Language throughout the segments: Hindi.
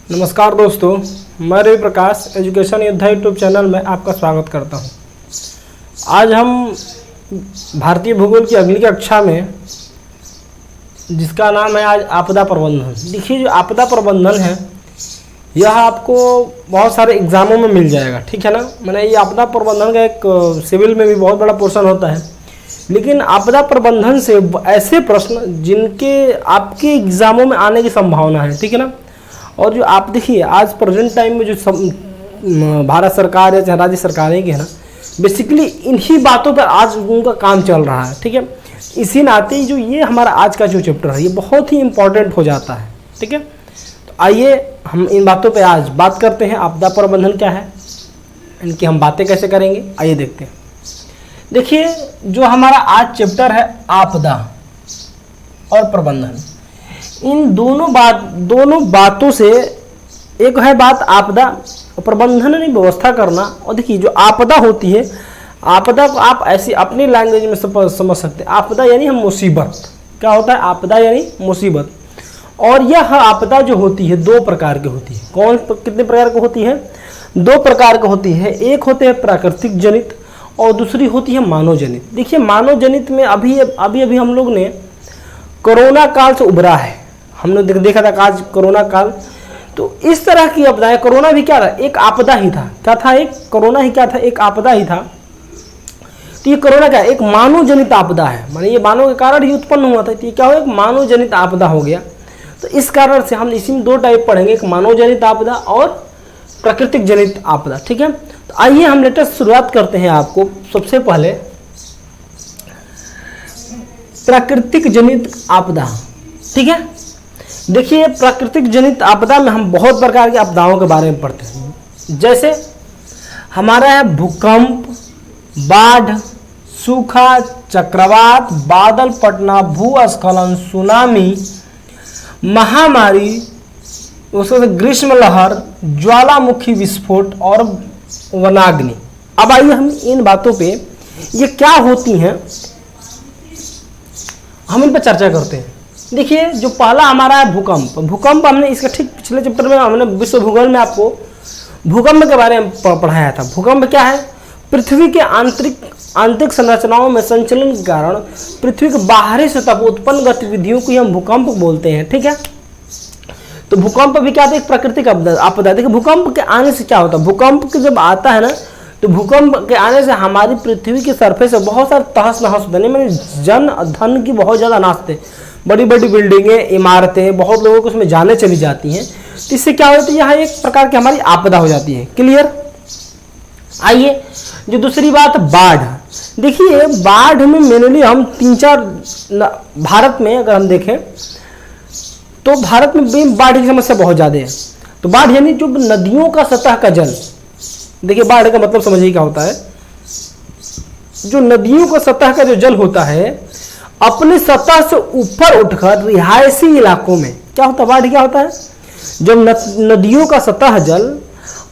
नमस्कार दोस्तों, मैं रवि प्रकाश एजुकेशन योद्धा यूट्यूब चैनल में आपका स्वागत करता हूं। आज हम भारतीय भूगोल की अगली कक्षा में, जिसका नाम है आज आपदा प्रबंधन। देखिए, जो आपदा प्रबंधन है यह आपको बहुत सारे एग्जामों में मिल जाएगा, ठीक है ना। मैंने ये आपदा प्रबंधन का एक सिविल में भी बहुत बड़ा पोर्शन होता है, लेकिन आपदा प्रबंधन से ऐसे प्रश्न जिनके आपके एग्जामों में आने की संभावना है, ठीक है ना। और जो आप देखिए आज प्रेजेंट टाइम में जो भारत सरकार या चाहे राज्य सरकारें की है ना, बेसिकली इन्हीं बातों पर आज उनका काम चल रहा है, ठीक है। इसी नाते जो ये हमारा आज का जो चैप्टर है ये बहुत ही इम्पोर्टेंट हो जाता है, ठीक है। तो आइए हम इन बातों पे आज बात करते हैं। आपदा प्रबंधन क्या है, इनकी हम बातें कैसे करेंगे, आइए देखते हैं। देखिए, जो हमारा आज चैप्टर है आपदा और प्रबंधन, इन दोनों बातों से एक है बात आपदा और प्रबंधन यानी व्यवस्था करना। और देखिए, जो आपदा होती है, आपदा को आप ऐसी अपनी लैंग्वेज में समझ सकते हैं। आपदा यानी हम मुसीबत, क्या होता है आपदा यानी मुसीबत। और यह आपदा जो होती है दो प्रकार की होती है। कितने प्रकार की होती है? दो प्रकार की होती है। एक होते हैं प्राकृतिक जनित और दूसरी होती है मानव जनित। देखिए, मानव जनित में अभी हम लोग ने कोरोना काल से उभरा है। हमने देखा था आज कोरोना काल, तो इस तरह की आपदाएं, कोरोना भी क्या था, एक आपदा ही था। क्या था? कोरोना ही क्या था, एक आपदा ही था। तो ये कोरोना क्या है, एक मानव जनित आपदा है, माने ये मानव के कारण ही उत्पन्न हुआ था। तो ये क्या हो, एक मानव जनित आपदा हो गया। तो इस कारण से हम इसी में दो टाइप पढ़ेंगे, एक मानव जनित आपदा और प्राकृतिक जनित आपदा, ठीक है। तो आइए हम लेटेस्ट शुरुआत करते हैं। आपको सबसे पहले प्राकृतिक जनित आपदा, ठीक है। देखिए, प्राकृतिक जनित आपदा में हम बहुत प्रकार की आपदाओं के बारे में पढ़ते हैं। जैसे हमारा है भूकंप, बाढ़, सूखा, चक्रवात, बादल फटना, भूस्खलन, सुनामी, महामारी, उसके ग्रीष्म लहर, ज्वालामुखी विस्फोट और वनाग्नि। अब आइए हम इन बातों पे ये क्या होती हैं हम इन पर चर्चा करते हैं। देखिए, जो पहला हमारा है भूकंप हमने इसका ठीक पिछले चैप्टर में हमने विश्व भूगोल में आपको भूकंप के बारे में पढ़ाया था। भूकंप क्या है? पृथ्वी के आंतरिक संरचनाओं में संचलन के कारण पृथ्वी के बाहरी सतह पर उत्पन्न गतिविधियों को हम भूकंप बोलते हैं, ठीक है। तो भूकंप भी क्या था, एक प्राकृतिक आपदा। देखिए, भूकंप के आने से क्या होता है, भूकंप के जब आता है ना, तो भूकंप के आने से हमारी पृथ्वी की सरफेस से बहुत सारे तहस नहस होते हैं, जन धन की बहुत ज़्यादा नाशते, बड़ी बड़ी बिल्डिंगें, इमारतें, बहुत लोगों को उसमें जाने चली जाती हैं। तो इससे क्या होता है, यहाँ एक प्रकार की हमारी आपदा हो जाती है। क्लियर? आइए, जो दूसरी बात बाढ़। देखिए, बाढ़ में मेनली हम 3-4 भारत में अगर हम देखें तो भारत में भी बाढ़ की समस्या बहुत ज़्यादा है। तो बाढ़ यानी जो नदियों का सतह का जल। देखिए, बाढ़ का मतलब समझिए क्या होता है, जो नदियों का सतह का जो जल होता है अपनी सतह से ऊपर उठकर रिहायशी इलाकों में क्या होता है, बाढ़ क्या होता है, जब नदियों का सतह जल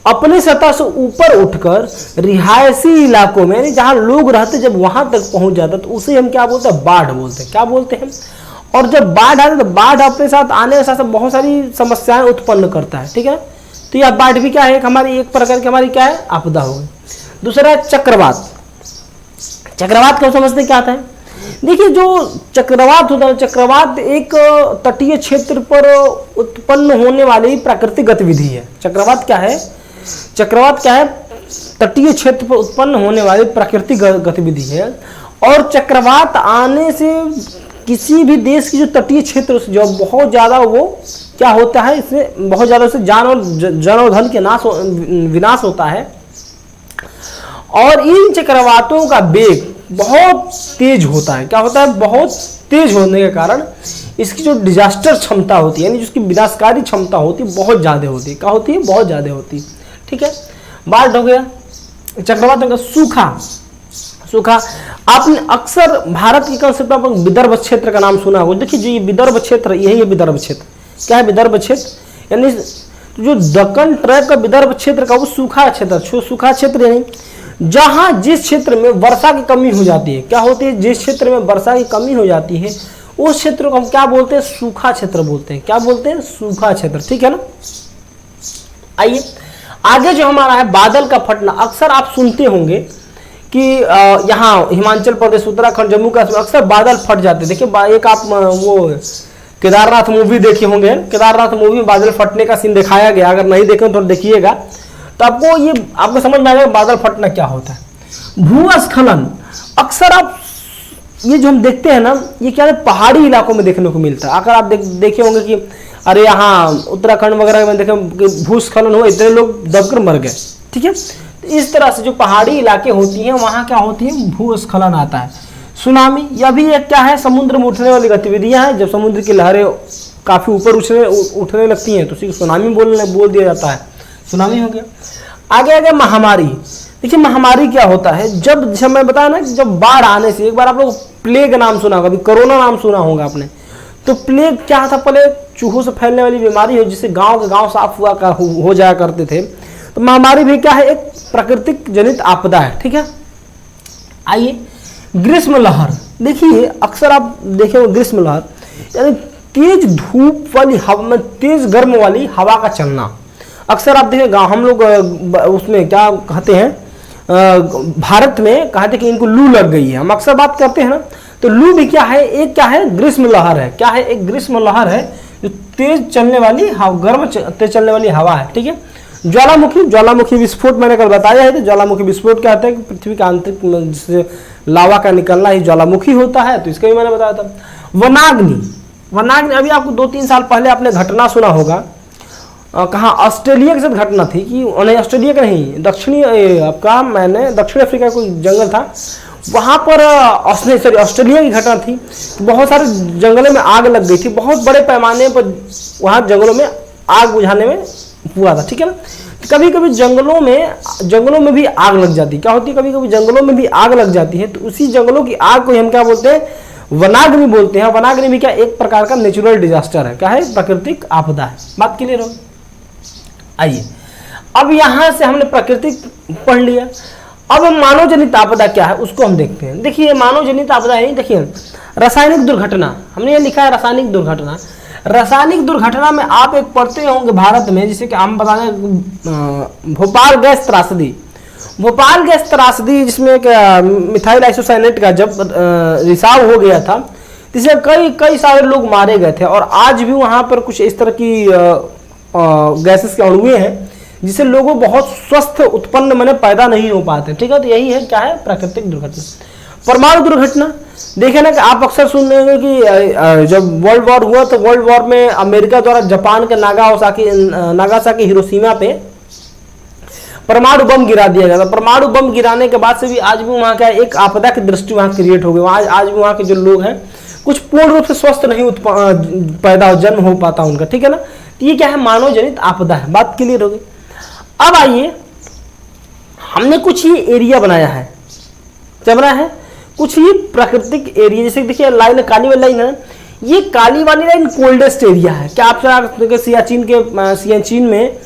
अपने सतह से ऊपर उठकर रिहायशी इलाकों में, यानी जहां लोग रहते, जब वहां तक पहुंच जाता तो उसे हम क्या बोलते हैं, बाढ़ बोलते हैं। क्या बोलते हैं? और जब बाढ़ आती तो बाढ़ अपने साथ आने के साथ बहुत सारी समस्याएं उत्पन्न करता है, ठीक है। तो यह बाढ़ भी क्या है, हमारी एक प्रकार की हमारी क्या है, आपदा हो गई। दूसरा है चक्रवात। चक्रवात को समझते क्या आता है? देखिए, जो चक्रवात होता है, चक्रवात एक तटीय क्षेत्र पर उत्पन्न होने वाली प्राकृतिक गतिविधि है। चक्रवात क्या है? चक्रवात क्या है? तटीय क्षेत्र पर उत्पन्न होने वाली प्राकृतिक गतिविधि है। और चक्रवात आने से किसी भी देश की जो तटीय क्षेत्र जो बहुत ज्यादा, वो क्या होता है, इससे बहुत ज्यादा से जान और धन के विनाश होता है। और इन चक्रवातों का वेग बहुत तेज होता है। क्या होता है? बहुत तेज होने के कारण इसकी जो डिजास्टर क्षमता होती है, यानी जिसकी विनाशकारी क्षमता होती है, बहुत ज्यादा होती है। क्या होती है? बहुत ज्यादा होती है, ठीक है। बाढ़ हो गया, चक्रवात हो गया, सूखा। आपने अक्सर भारत की कंसेप्ट में विदर्भ क्षेत्र का नाम सुना होगा। देखिए, जो ये विदर्भ क्षेत्र, यही है विदर्भ क्षेत्र। क्या है विदर्भ क्षेत्र? यानी जो दक्कन ट्रैक का विदर्भ क्षेत्र का वो सूखा क्षेत्र यानी जहां जिस क्षेत्र में वर्षा की कमी हो जाती है। क्या होती है? जिस क्षेत्र में वर्षा की कमी हो जाती है उस क्षेत्र को हम क्या बोलते हैं? सूखा क्षेत्र बोलते हैं। क्या बोलते हैं? सूखा क्षेत्र, ठीक है ना। आइए आगे जो हमारा है बादल का फटना। अक्सर आप सुनते होंगे कि यहाँ हिमाचल प्रदेश, उत्तराखंड, जम्मू कश्मीर अक्सर बादल फट जाते। देखिए एक आप वो केदारनाथ मूवी देखे होंगे, केदारनाथ मूवी में बादल फटने का सीन दिखाया गया, अगर नहीं देखें तो देखिएगा तो आपको समझ में आएगा बादल फटना क्या होता है। भूस्खलन अक्सर आप ये जो हम देखते हैं ना, ये क्या है पहाड़ी इलाकों में देखने को मिलता है। अगर आप देखे होंगे कि अरे यहाँ उत्तराखंड वगैरह में देखें भूस्खलन हुआ, इतने लोग दबकर मर गए, ठीक है। तो इस तरह से जो पहाड़ी इलाके होती हैं वहाँ क्या होती है, भूस्खलन आता है। सुनामी यह भी एक क्या है, समुद्र में उठने वाली गतिविधियां हैं। जब समुद्र की लहरें काफी ऊपर उठने लगती हैं तो उसी को सुनामी बोल दिया जाता है, सुनामी हो गया। आगे महामारी। देखिए महामारी क्या होता है, जब मैं बताया ना कि जब बाढ़ आने से, एक बार आप लोग प्लेग नाम सुना होगा, अभी कोरोना नाम सुना होगा आपने। तो प्लेग क्या था, पहले चूहों से फैलने वाली बीमारी है जिससे गांव के गांव साफ हो जाया करते थे। तो महामारी भी क्या है, एक प्राकृतिक जनित आपदा है, ठीक है। आइए ग्रीष्म लहर। देखिए अक्सर आप देखेंगे ग्रीष्म लहर यानी तेज धूप वाली हवा में तेज गर्म वाली हवा का चलना। अक्सर आप देखें हम लोग उसमें क्या कहते हैं, भारत में कहते कि इनको लू लग गई है, हम अक्सर बात करते हैं ना। तो लू भी क्या है, एक क्या है ग्रीष्म लहर है। क्या है, एक ग्रीष्म लहर है जो तेज चलने वाली गर्म तेज चलने वाली हवा है, ठीक है। ज्वालामुखी विस्फोट मैंने कल बताया है। तो ज्वालामुखी विस्फोट क्या होता है कि पृथ्वी का आंतरिक से लावा का निकलना ही ज्वालामुखी होता है। तो इसका भी मैंने बताया था। वनाग्नि अभी आपको 2-3 साल पहले आपने घटना सुना होगा, कहाँ ऑस्ट्रेलिया के साथ घटना थी कि उन्हें ऑस्ट्रेलिया का नहीं दक्षिण अफ्रीका कोई जंगल था, वहाँ पर ऑस्ट्रेलिया की घटना थी। बहुत सारे जंगलों में आग लग गई थी, बहुत बड़े पैमाने पर वहाँ जंगलों में आग बुझाने में हुआ था, ठीक है ना। कभी कभी जंगलों में भी आग लग जाती, क्या होती है, कभी कभी जंगलों में भी आग लग जाती है। तो उसी जंगलों की आग को हम क्या बोलते हैं, वनाग्नि बोलते हैं। वनाग्नि भी क्या एक प्रकार का नेचुरल डिजास्टर है, क्या है, प्राकृतिक आपदा है। बात क्लियर हो। आइए अब यहां से हमने प्राकृतिक पढ़ लिया, अब मानव जनित आपदा क्या है उसको हम देखते हैं। देखिए मानव जनित आपदा है, देखिए रासायनिक दुर्घटना, हमने ये लिखा है रासायनिक दुर्घटना। रासायनिक दुर्घटना में आप एक पढ़ते होंगे भारत में, जैसे कि हम बता दें भोपाल गैस त्रासदी जिसमें मिथाइल आइसोसाइनेट का जब रिसाव हो गया था, जिससे कई सारे लोग मारे गए थे। और आज भी वहां पर कुछ इस तरह की गैसेस के अणुएं हैं जिससे लोगों बहुत स्वस्थ उत्पन्न मैंने पैदा नहीं हो पाते, ठीक है। तो यही है क्या है, प्राकृतिक दुर्घटना। परमाणु दुर्घटना देखे ना कि आप अक्सर सुन रहे हैं कि जब वर्ल्ड वॉर हुआ तो वर्ल्ड वॉर में अमेरिका द्वारा जापान के नागासाकी हिरोशिमा पे परमाणु बम गिरा दिया गया था। परमाणु बम गिराने के बाद से भी आज भी वहाँ का एक आपदा की दृष्टि वहाँ क्रिएट हो गई। आज भी वहाँ के जो लोग हैं कुछ पूर्ण रूप से स्वस्थ नहीं जन्म हो पाता उनका, ठीक है ना। तो ये क्या है, मानव जनित आपदा है। बात क्लियर हो गई। अब आइए हमने कुछ ये एरिया बनाया है, क्या बनाया है, कुछ ही प्राकृतिक एरिया। जैसे देखिए लाइन काली वाली लाइन है, ये काली वाली लाइन कोल्डेस्ट एरिया है। क्या आप सियाचिन में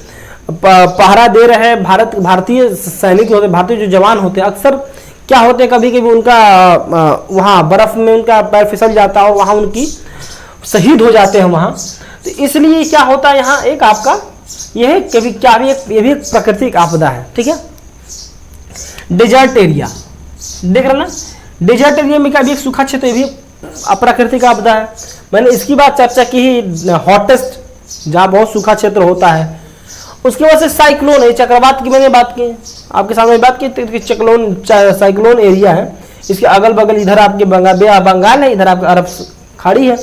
पहरा दे रहे हैं भारतीय सैनिक होते, भारतीय जो जवान होते हैं, अक्सर क्या होते हैं कभी कभी उनका वहाँ बर्फ में उनका पैर फिसल जाता है और वहाँ उनकी शहीद हो जाते हैं वहाँ। तो इसलिए क्या होता है यहाँ एक आपका यह है कभी क्या भी ये भी एक प्राकृतिक आपदा है, ठीक है। डेजर्ट एरिया देख रहे ना, डेजर्ट एरिया में क्या भी एक सूखा क्षेत्र, ये भी अप्राकृतिक आपदा है। मैंने इसकी बात चर्चा की ही, हॉटेस्ट जहाँ बहुत सूखा क्षेत्र होता है। उसके बाद से साइक्लोन है, चक्रवात की मैंने बात की, आपके सामने बात की। साइक्लोन एरिया है, इसके अगल बगल इधर आपके बंगाल है, इधर आपका अरब खाड़ी है।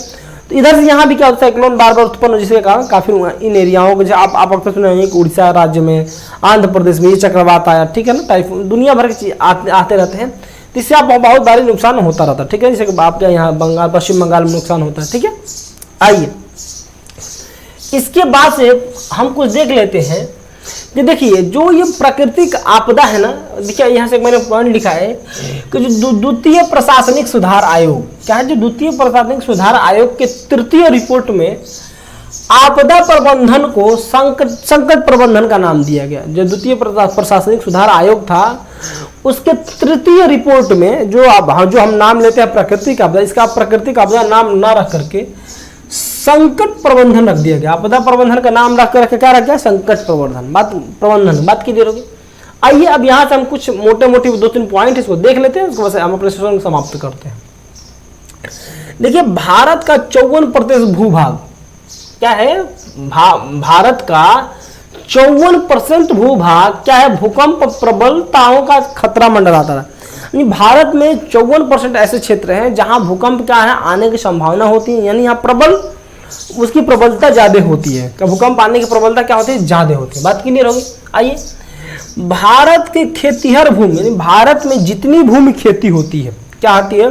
तो इधर से यहाँ भी क्या होता है, साइक्लोन बार बार उत्पन्न हो, जिसके कारण काफी इन एरियाओं को आप अक्सर सुने हैं कि उड़ीसा राज्य में, आंध्र प्रदेश में ये चक्रवात आया, ठीक है ना। टाइफून दुनिया भर के चीज आते रहते हैं, तो इससे आप बहुत भारी नुकसान होता रहता है, ठीक है। जैसे आपके यहाँ पश्चिम बंगाल में नुकसान होता है, ठीक है। आइए इसके बाद से हम कुछ देख लेते हैं कि देखिए जो ये प्राकृतिक आपदा है ना, देखिए यहाँ से मैंने पॉइंट लिखा है कि जो द्वितीय प्रशासनिक सुधार आयोग, क्या है, जो द्वितीय प्रशासनिक सुधार आयोग के तृतीय रिपोर्ट में आपदा प्रबंधन को संकट प्रबंधन का नाम दिया गया। जो द्वितीय प्रशासनिक सुधार आयोग था उसके तृतीय रिपोर्ट में जो हम नाम लेते हैं प्राकृतिक आपदा, इसका प्राकृतिक आपदा नाम ना रख करके संकट प्रबंधन रख दिया गया। आपदा प्रबंधन का नाम रख कर क्या रख गया, संकट प्रबंधन। बात की देर होगी। आइए अब यहाँ से हम कुछ मोटे मोटे 2-3 पॉइंट इसको देख लेते हैं, उसको बस हम अपने सेशन को समाप्त करते हैं। देखिए भारत का 54% भूभाग क्या है, भारत का 54% भूभाग क्या है, भूकंप प्रबलताओं का खतरा मंडराता है। भारत में 54% ऐसे क्षेत्र हैं जहां भूकंप क्या है, आने की संभावना होती है, यानी यहाँ प्रबल उसकी प्रबलता ज्यादा होती है। भूकंप आने की प्रबलता क्या होती है, ज्यादा होती है। बात क्लियर होगी। आइए भारत के खेतीहर भूमि, यानी भारत में जितनी भूमि खेती होती है, क्या होती है,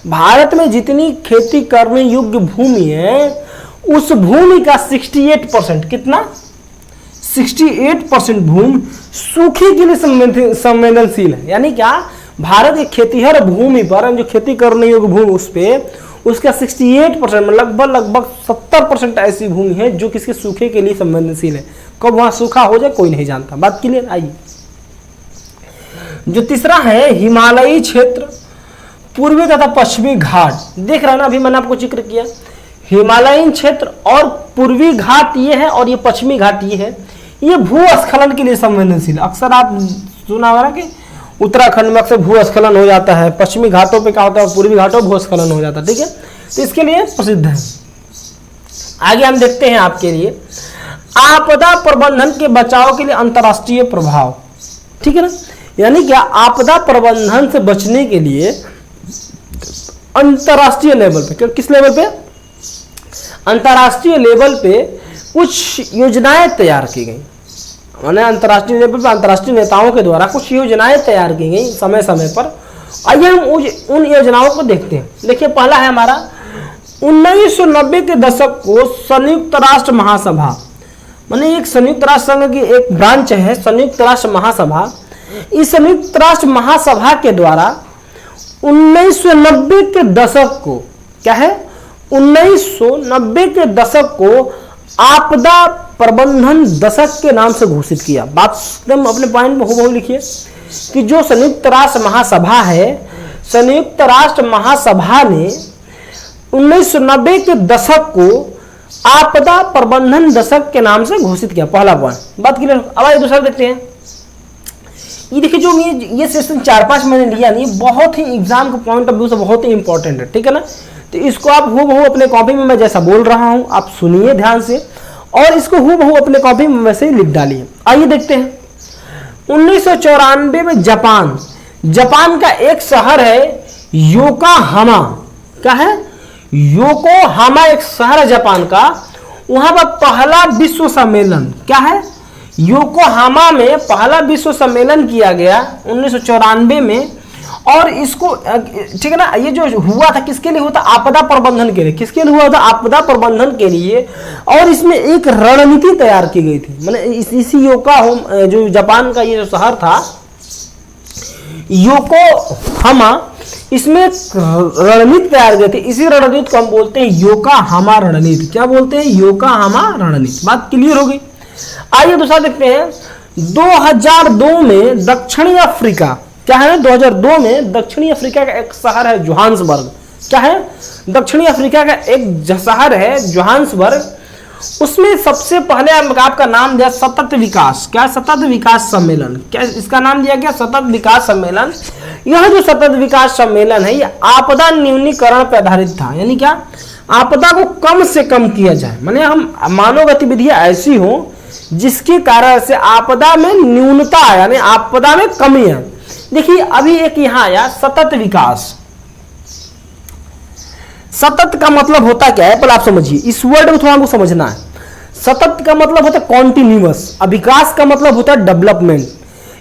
भारत में जितनी खेती करने योग्य भूमि है उस भूमि का 68%, कितना, 68% भूमि सूखे के लिए संवेदनशील है। यानी क्या, भारत की खेतीहर भूमि पर जो खेती करने योग्य भूमि उस पे उसका 68% लगभग 70% ऐसी भूमि है जो किसके सूखे के लिए संवेदनशील है। कब वहां सूखा हो जाए कोई नहीं जानता। बात क्लियर। आइए जो तीसरा है हिमालयी क्षेत्र, पूर्वी तथा पश्चिमी घाट, देख रहे हैं ना, अभी मैंने आपको जिक्र किया हिमालयन क्षेत्र और पूर्वी घाट ये है और ये पश्चिमी घाट ये है, ये भूस्खलन के लिए संवेदनशील। अक्सर आप सुना होगा कि उत्तराखंड में अक्सर भूस्खलन हो जाता है, पश्चिमी घाटों पे क्या होता है, पूर्वी घाटों में भूस्खलन हो जाता है। ठीक है, तो इसके लिए प्रसिद्ध है। आगे हम देखते हैं आपके लिए आपदा प्रबंधन के बचाव के लिए अंतर्राष्ट्रीय प्रभाव। ठीक है ना, यानी क्या, आपदा प्रबंधन से बचने के लिए अंतर्राष्ट्रीय लेवल पे, किस लेवल पे, अंतर्राष्ट्रीय लेवल पे कुछ योजनाएं तैयार की गई। माने अंतर्राष्ट्रीय लेवल पर अंतर्राष्ट्रीय नेताओं के द्वारा कुछ योजनाएं तैयार की गई समय समय पर। आइए हम उन योजनाओं को देखते हैं। देखिए पहला है हमारा 1990 के दशक को संयुक्त राष्ट्र महासभा, माने एक संयुक्त राष्ट्र संघ की एक ब्रांच है संयुक्त राष्ट्र महासभा। इस संयुक्त राष्ट्र महासभा के द्वारा 1990 के दशक को क्या है, 1990 के दशक को आपदा प्रबंधन दशक के नाम से घोषित किया। बात एकदम अपने पॉइंट में हूबहू लिखिए कि जो संयुक्त राष्ट्र महासभा है, संयुक्त राष्ट्र महासभा ने 1990 के दशक को आपदा प्रबंधन दशक के नाम से घोषित किया। पहला पॉइंट। बात क्लियर। अब आइए दूसरा देखते हैं। ये देखिए जो ये सेशन 4-5 मैंने लिया नहीं, बहुत ही एग्जाम के पॉइंट ऑफ व्यू से बहुत ही इंपॉर्टेंट है। ठीक है ना, तो इसको आप हूबहू अपने कॉपी में मैं जैसा बोल रहा हूं आप सुनिए ध्यान से और इसको हूबहू अपने कॉपी में वैसे ही लिख डालिए। आइए देखते हैं 1994 में जापान का एक शहर है योकोहामा। क्या है, योकोहामा एक शहर है जापान का। वहां पर पहला विश्व सम्मेलन क्या है, योकोहामा में पहला विश्व सम्मेलन किया गया 1994 में। और इसको ठीक है ना, ये जो हुआ था किसके लिए हुआ था, आपदा प्रबंधन के लिए। किसके लिए हुआ था, आपदा प्रबंधन के लिए। और इसमें एक रणनीति तैयार की गई थी। मतलब इसी योकोहामा जो जापान का ये जो शहर था योकोहामा, इसमें रणनीति तैयार की थी। इसी रणनीति को हम बोलते हैं योकोहामा रणनीति। क्या बोलते हैं, योकोहामा रणनीति। बात क्लियर हो गई। आइए दूसरा देखते हैं 2002 में दक्षिणी अफ्रीका। क्या है, 2002 में दक्षिणी अफ्रीका का एक शहर है जोहान्सबर्ग। क्या है, दक्षिणी अफ्रीका का एक शहर है जोहान्सबर्ग। उसमें सबसे पहले आपका नाम दिया सतत विकास। क्या, सतत विकास सम्मेलन। क्या इसका नाम दिया गया, सतत विकास सम्मेलन। यह जो सतत विकास सम्मेलन है ये आपदा न्यूनीकरण पर आधारित था। यानी क्या, आपदा को कम से कम किया जाए, माने हम मानव गतिविधियां ऐसी हो जिसके कारण से आपदा में न्यूनता है, यानी आपदा में कमी है। देखिए अभी एक यहां आया सतत विकास। सतत का मतलब होता क्या है, पहले आप समझिए, इस वर्ड में थोड़ा हमको समझना है। सतत का मतलब होता है कॉन्टिन्यूअस, और विकास का मतलब होता है डेवलपमेंट।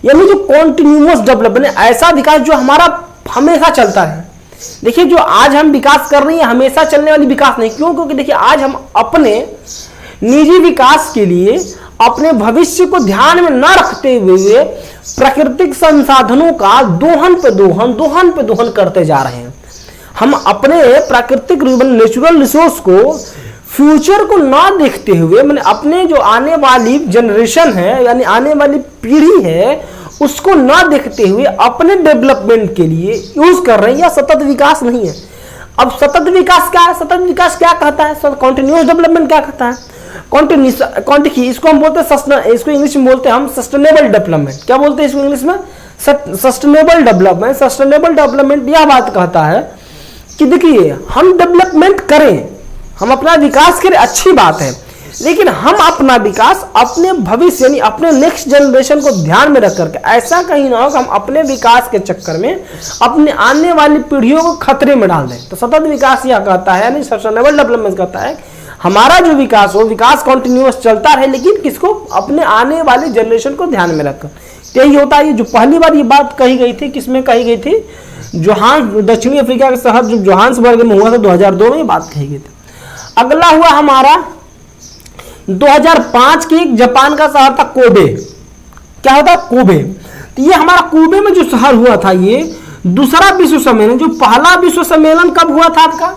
यानी जो कॉन्टिन्यूअस डेवलपमेंट, ऐसा विकास जो हमारा हमेशा चलता है। देखिए जो आज हम विकास कर रहे हैं हमेशा चलने वाली विकास नहीं। क्यों, क्योंकि देखिए आज हम अपने निजी विकास के लिए अपने भविष्य को ध्यान में न रखते हुए प्राकृतिक संसाधनों का दोहन पे दोहन करते जा रहे हैं। हम अपने प्राकृतिक नेचुरल रिसोर्स को फ्यूचर को ना देखते हुए, मैंने अपने जो आने वाली जनरेशन है यानी आने वाली पीढ़ी है उसको ना देखते हुए अपने डेवलपमेंट के लिए यूज कर रहे हैं। यह सतत विकास नहीं है। अब सतत विकास क्या है? सतत विकास क्या कहता है? कॉन्टिन्यूअस डेवलपमेंट क्या कहता है? देखिए इसको हम बोलते हैं, इसको इंग्लिश में बोलते हैं हम सस्टेनेबल डेवलपमेंट। क्या बोलते हैं इसको इंग्लिश में? Sustainable development. सस्टेनेबल डेवलपमेंट यह बात कहता है कि देखिए हम डेवलपमेंट करें, हम अपना विकास करें, अच्छी बात है, लेकिन हम अपना विकास अपने भविष्य यानी अपने नेक्स्ट जनरेशन को ध्यान में रख करके, ऐसा कहीं ना हो कि हम अपने विकास के चक्कर में अपने आने वाली पीढ़ियों को खतरे में डाल दें। तो सतत विकास यह कहता है, यानी सस्टेनेबल डेवलपमेंट कहता है हमारा जो विकास हो, विकास कॉन्टिन्यूअस चलता रहे, लेकिन किसको? अपने आने वाली जनरेशन को ध्यान में रखकर। यही होता है। जो पहली बार ये बात कही गई थी, किसमें कही गई थी? दक्षिणी अफ्रीका के शहर जो जोहान्सबर्ग में हुआ था 2002 में, ये बात कही गई थी। अगला हुआ हमारा 2005 की जापान का शहर था कोबे। क्या होता? कोबे। तो ये हमारा कोबे में जो शहर हुआ था, ये दूसरा विश्व सम्मेलन, जो पहला विश्व सम्मेलन कब हुआ था आपका?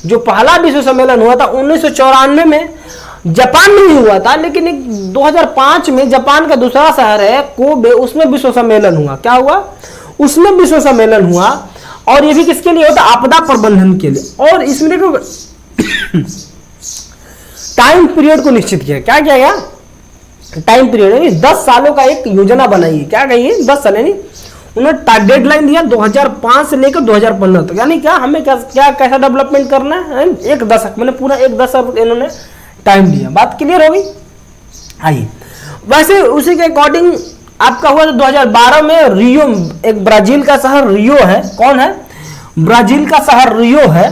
जो पहला विश्व सम्मेलन हुआ था 1994 में जापान में ही हुआ था, लेकिन एक 2005 में जापान का दूसरा शहर है कोबे, उसमें विश्व सम्मेलन हुआ। क्या हुआ? उसमें विश्व सम्मेलन हुआ। और ये भी किसके लिए होता? आपदा प्रबंधन के लिए। और इसमें देखो टाइम पीरियड को निश्चित किया। क्या किया गया? टाइम पीरियड 10 सालों का एक योजना बनाई है। क्या कहिए? 10 साल, यानी उन्होंने डेडलाइन दिया 2005 से लेकर 2015 तक। यानी क्या हमें क्या कैसा डेवलपमेंट करना है? एक दशक, मैंने पूरा एक दशक इन्होंने टाइम दिया। बात क्लियर होगी? आइए, वैसे उसी के अकॉर्डिंग आपका हुआ 2012 में रियो, एक ब्राजील का शहर रियो है। कौन है? ब्राजील का शहर रियो है।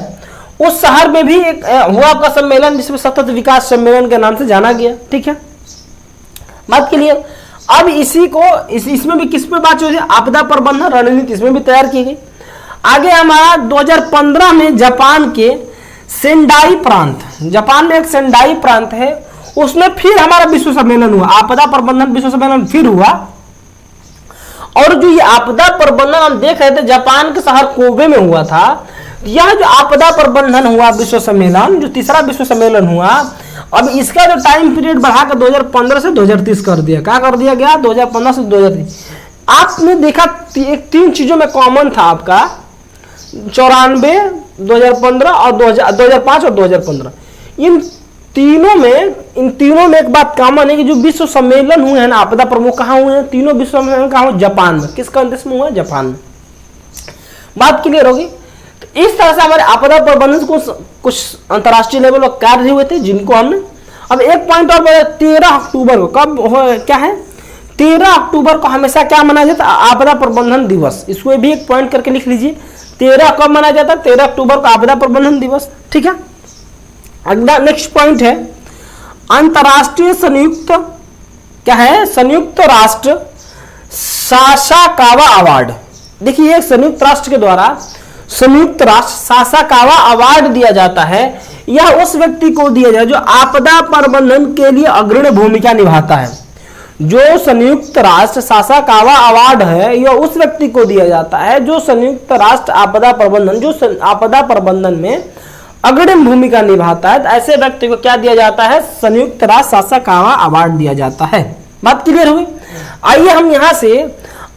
उस शहर में भी एक हुआ आपका सम्मेलन, जिसमें सतत विकास सम्मेलन के नाम से जाना गया। ठीक है, बात क्लियर। अब इसी को इसमें भी किस पे बात हो रही है? आपदा प्रबंधन रणनीति इसमें भी तैयार की गई। आगे हमारा 2015 में जापान के सेंडाई प्रांत, जापान में एक सेंडाई प्रांत है, उसमें फिर हमारा विश्व सम्मेलन हुआ, आपदा प्रबंधन विश्व सम्मेलन फिर हुआ। और जो ये आपदा प्रबंधन हम देख रहे थे जापान के शहर कोबे में हुआ था, यह जो आपदा प्रबंधन हुआ विश्व सम्मेलन, जो तीसरा विश्व सम्मेलन हुआ, अब इसका जो टाइम पीरियड बढ़ाकर 2015 से 2030 कर दिया। क्या कर दिया गया? 2015 से 2030। आपने देखा एक 3 चीजों में कॉमन था आपका, 94, 2015 और 2005 और 2015। इन तीनों में एक बात कॉमन है कि जो विश्व सम्मेलन हुए हैं ना आपदा प्रमुख, कहाँ हुए हैं? तीनों विश्व सम्मेलन कहाँ हुए? जापान में। किस कंट्री में हुआ? जापान में। बात क्लियर होगी? तो इस तरह से हमारे आपदा प्रबंधन को कुछ अंतर्राष्ट्रीय लेवल पर कार्य हुए थे, जिनको हमने अब एक पॉइंट और 13 अक्टूबर को कब क्या है? 13 अक्टूबर को हमेशा क्या मनाया जाता है? आपदा प्रबंधन दिवस। इसको भी एक पॉइंट करके लिख लीजिए। 13 कब मनाया जाता है? 13 अक्टूबर को आपदा प्रबंधन दिवस। ठीक है, अगला नेक्स्ट पॉइंट है अंतर्राष्ट्रीय संयुक्त, क्या है? संयुक्त राष्ट्र सासाकावा अवार्ड। देखिए, संयुक्त राष्ट्र के द्वारा संयुक्त राष्ट्र सासाकावा अवार्ड दिया जाता है। यह उस व्यक्ति को दिया जाए जो आपदा प्रबंधन के लिए अग्रणी भूमिका निभाता है। जो संयुक्त राष्ट्र सासाकावा अवार्ड है, यह उस व्यक्ति को दिया जाता है जो संयुक्त राष्ट्र आपदा प्रबंधन, जो आपदा प्रबंधन में अग्रणी भूमिका निभाता है। ऐसे व्यक्ति को क्या दिया जाता है? संयुक्त राष्ट्र सासाकावा अवार्ड दिया जाता है। बात क्लियर हुई? आइए हम यहां से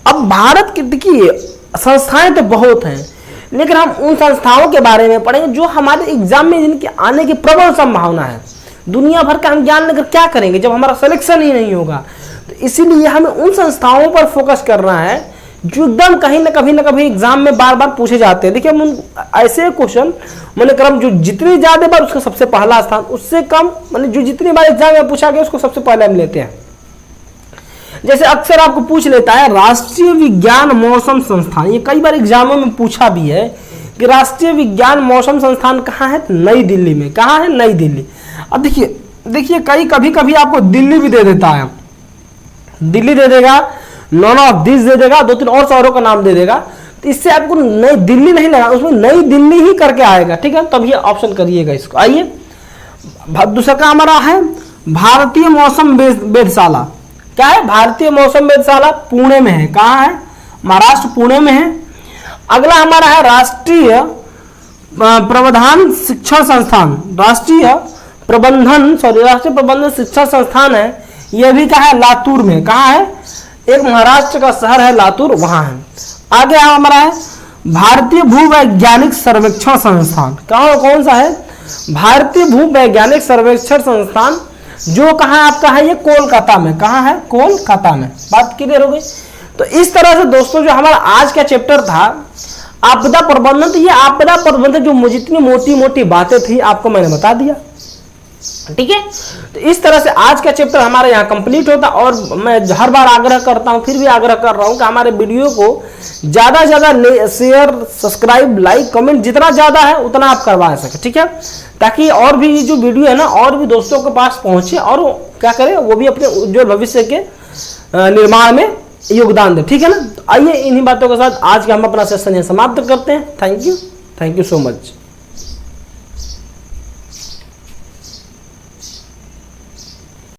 अब भारत की, देखिए संस्थाएं तो बहुत हैं, लेकिन हम उन संस्थाओं के बारे में पढ़ेंगे जो हमारे एग्जाम में जिनके आने की प्रबल संभावना है। दुनिया भर का हम ज्ञान लेकर क्या करेंगे जब हमारा सिलेक्शन ही नहीं होगा? तो इसीलिए हमें उन संस्थाओं पर फोकस करना है जो एकदम कहीं ना कभी एग्जाम में बार बार पूछे जाते हैं। देखिए, हम ऐसे क्वेश्चन मैंने क्रम जो जितनी ज्यादा बार उसका सबसे पहला स्थान, उससे कम मैंने जो जितनी बार एग्जाम में पूछा गया उसको सबसे पहले हम लेते हैं। जैसे अक्सर आपको पूछ लेता है राष्ट्रीय विज्ञान मौसम संस्थान, ये कई बार एग्जामों में पूछा भी है कि राष्ट्रीय विज्ञान मौसम संस्थान कहाँ है? नई दिल्ली में। कहाँ है? नई दिल्ली। अब देखिए कभी कभी आपको दिल्ली भी दे देता है, दिल्ली दे देगा, नॉन ऑफ दिस दे देगा, 2-3 और शहरों का नाम दे देगा। तो इससे आपको नई दिल्ली नहीं लगा, उसमें नई दिल्ली ही करके आएगा। ठीक है, तब ये ऑप्शन करिएगा इसको। आइए, दूसरा का हमारा है भारतीय मौसम वेधशाला। क्या है? भारतीय मौसम वेधशाला पुणे में है। कहाँ है? महाराष्ट्र, पुणे में है। अगला हमारा है राष्ट्रीय प्रबंधन शिक्षण संस्थान, राष्ट्रीय प्रबंधन शिक्षा संस्थान है। यह भी कहाँ है? लातूर में। कहाँ है? एक महाराष्ट्र का शहर है लातूर, वहां है। आगे हमारा है भारतीय भूवैज्ञानिक सर्वेक्षण संस्थान, कौन सा है? भारतीय भूवैज्ञानिक सर्वेक्षण संस्थान, जो कहाँ है आपका है? ये कोलकाता में। कहाँ है? कोलकाता में। बात क्लियर हो गई। तो इस तरह से दोस्तों जो हमारा आज का चैप्टर था आपदा प्रबंधन, तो ये आपदा प्रबंधन जो मुझे इतनी मोटी मोटी बातें थी आपको मैंने बता दिया, ठीक है। तो इस तरह से आज का चैप्टर हमारा यहाँ कंप्लीट होता। और मैं हर बार आग्रह करता हूँ, फिर भी आग्रह कर रहा हूँ कि हमारे वीडियो को ज़्यादा से ज़्यादा शेयर, सब्सक्राइब, लाइक, कमेंट जितना ज़्यादा है उतना आप करवा सके, ठीक है, ताकि और भी जो वीडियो है ना और भी दोस्तों के पास पहुँचे और क्या करें, वो भी अपने उज्ज्वल भविष्य के निर्माण में योगदान दे, ठीक है ना। तो आइए इन्हीं बातों के साथ आज का हम अपना सेशन समाप्त करते हैं। Thank you so much.